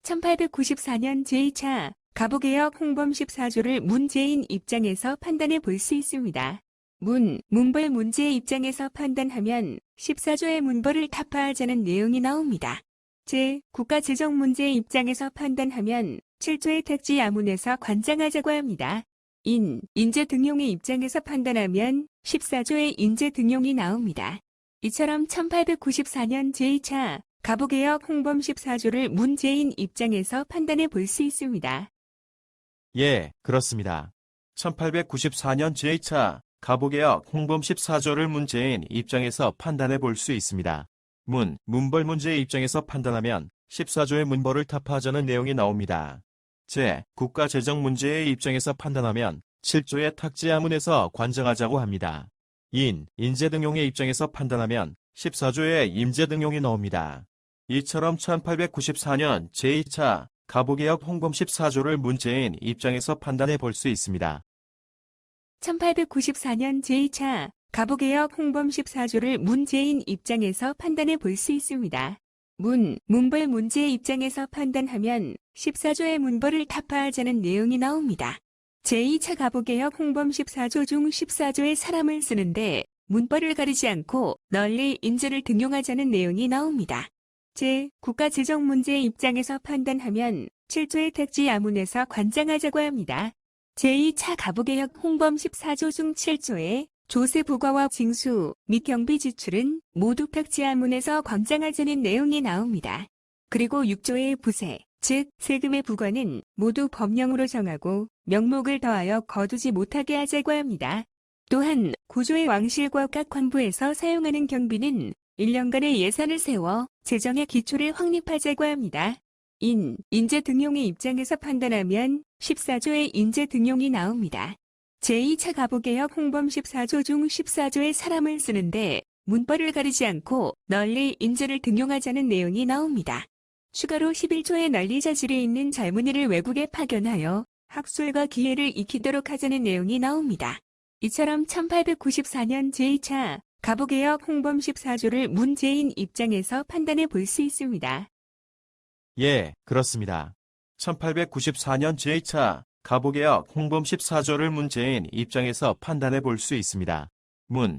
1894년 제2차 가보개혁 홍범 14조를 문재인 입장에서 판단해 볼 수 있습니다. 문벌 문제의 입장에서 판단하면 14조의 문벌을 타파하자는 내용이 나옵니다. 국가재정 문제의 입장에서 판단하면 7조의 택지 야문에서 관장하자고 합니다. 인재 등용의 입장에서 판단하면 14조의 인재 등용이 나옵니다. 이처럼 1894년 제2차 가보개혁 홍범 14조를 문재인 입장에서 판단해 볼 수 있습니다. 예, 그렇습니다. 1894년 제2차 가보개혁 홍범 14조를 문재인 입장에서 판단해 볼 수 있습니다. 문벌 문제의 입장에서 판단하면 14조의 문벌을 타파하자는 내용이 나옵니다. 국가재정 문제의 입장에서 판단하면 7조의 탁지하문에서 관장하자고 합니다. 인재 등용의 입장에서 판단하면 14조의 임재 등용이 나옵니다. 이처럼 1894년 제2차 가보개혁 홍범 14조를 문재인 입장에서 판단해 볼 수 있습니다. 1894년 제2차 가보개혁 홍범 14조를 문재인 입장에서 판단해 볼 수 있습니다. 문벌 문제의 입장에서 판단하면 14조의 문벌을 타파하자는 내용이 나옵니다. 제2차 가보개혁 홍범 14조 중 14조의 사람을 쓰는데 문벌을 가리지 않고 널리 인재를 등용하자는 내용이 나옵니다. 국가재정 문제의 입장에서 판단하면 7조의 택지 야문에서 관장하자고 합니다. 제2차 가보개혁 홍범 14조 중 7조의 조세 부과와 징수 및 경비 지출은 모두 택지 야문에서 관장하자는 내용이 나옵니다. 그리고 6조의 부세, 즉 세금의 부과는 모두 법령으로 정하고 명목을 더하여 거두지 못하게 하자고 합니다. 또한 9조의 왕실과 각 관부에서 사용하는 경비는 1년간의 예산을 세워 재정의 기초를 확립하자고 합니다. 인재 등용의 입장에서 판단하면 14조의 인재 등용이 나옵니다. 제2차 가보개혁 홍범 14조 중 14조의 사람을 쓰는데 문벌을 가리지 않고 널리 인재를 등용하자는 내용이 나옵니다. 추가로 11조의 널리 자질이 있는 젊은이를 외국에 파견하여 학술과 기회를 익히도록 하자는 내용이 나옵니다. 이처럼 1894년 제2차 가보개혁 홍범 14조를 문재인 입장에서 판단해 볼 수 있습니다. 예, 그렇습니다. 1894년 제2차 가보개혁 홍범 14조를 문재인 입장에서 판단해 볼 수 있습니다.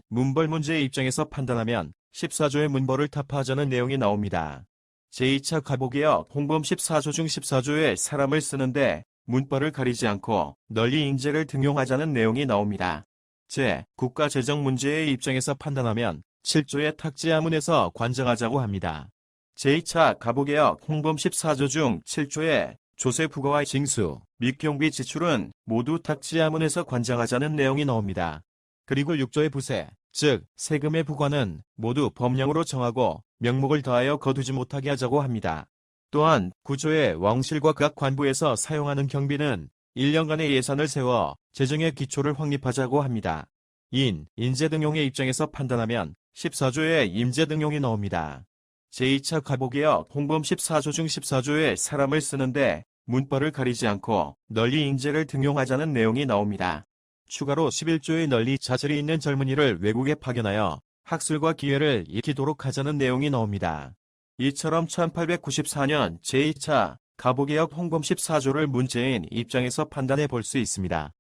문벌 문제의 입장에서 판단하면 14조의 문벌을 타파하자는 내용이 나옵니다. 제2차 가보개혁 홍범 14조 중 14조의 사람을 쓰는데 문벌을 가리지 않고 널리 인재를 등용하자는 내용이 나옵니다. 국가재정 문제의 입장에서 판단하면 7조의 탁지하문에서 관장하자고 합니다. 제2차 가보개혁 홍범 14조 중 7조의 조세 부과와 징수 및 경비 지출은 모두 탁지하문에서 관장하자는 내용이 나옵니다. 그리고 6조의 부세, 즉 세금의 부과는 모두 법령으로 정하고 명목을 더하여 거두지 못하게 하자고 합니다. 또한 9조의 왕실과 각 관부에서 사용하는 경비는 1년간의 예산을 세워 재정의 기초를 확립하자고 합니다. 인재 등용의 입장에서 판단하면 14조의 임재 등용이 나옵니다. 제2차 가보개혁 홍범 14조 중 14조의 사람을 쓰는데 문벌을 가리지 않고 널리 인재를 등용하자는 내용이 나옵니다. 추가로 11조의 널리 자질이 있는 젊은이를 외국에 파견하여 학술과 기회를 익히도록 하자는 내용이 나옵니다. 이처럼 1894년 제2차 가보개혁 홍범 14조를 문재인 입장에서 판단해 볼 수 있습니다.